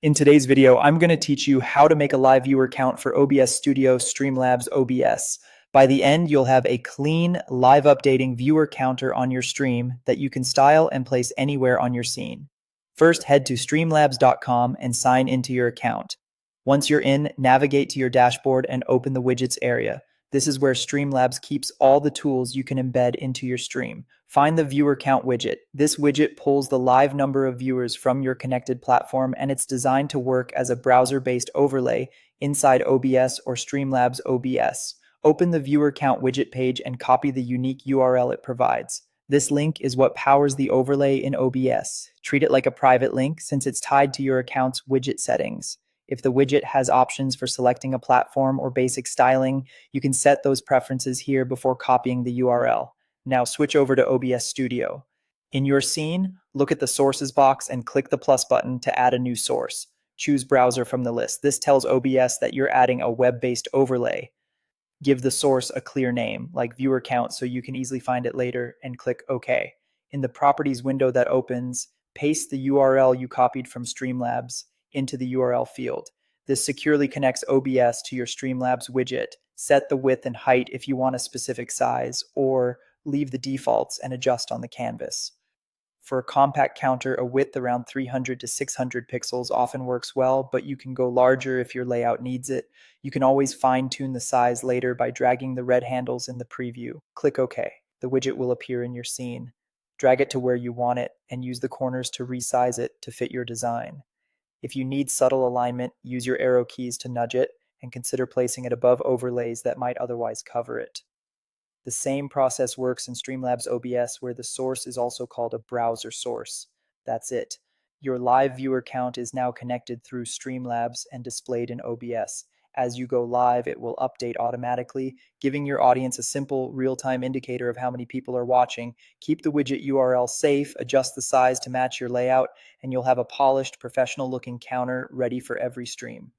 In today's video, I'm going to teach you how to make a live viewer count for OBS Studio Streamlabs OBS. By the end, you'll have a clean, live updating viewer counter on your stream that you can style and place anywhere on your scene. First, head to streamlabs.com and sign into your account. Once you're in, navigate to your dashboard and open the widgets area. This is where Streamlabs keeps all the tools you can embed into your stream. Find the viewer count widget. This widget pulls the live number of viewers from your connected platform, and it's designed to work as a browser-based overlay inside OBS or Streamlabs OBS. Open the viewer count widget page and copy the unique URL it provides. This link is what powers the overlay in OBS. Treat it like a private link since it's tied to your account's widget settings. If the widget has options for selecting a platform or basic styling, you can set those preferences here before copying the URL. Now switch over to OBS Studio. In your scene, look at the sources box and click the plus button to add a new source. Choose browser from the list. This tells OBS that you're adding a web-based overlay. Give the source a clear name, like viewer count, so you can easily find it later, and click OK. In the properties window that opens, paste the URL you copied from Streamlabs into the URL field. This securely connects OBS to your Streamlabs widget. Set the width and height if you want a specific size, or leave the defaults and adjust on the canvas. For a compact counter, a width around 300 to 600 pixels often works well, but you can go larger if your layout needs it. You can always fine-tune the size later by dragging the red handles in the preview. Click OK. The widget will appear in your scene. Drag it to where you want it, and use the corners to resize it to fit your design. If you need subtle alignment, use your arrow keys to nudge it, and consider placing it above overlays that might otherwise cover it. The same process works in Streamlabs OBS, where the source is also called a browser source. That's it. Your live viewer count is now connected through Streamlabs and displayed in OBS. As you go live, it will update automatically, giving your audience a simple, real-time indicator of how many people are watching. Keep the widget URL safe, adjust the size to match your layout, and you'll have a polished, professional-looking counter ready for every stream.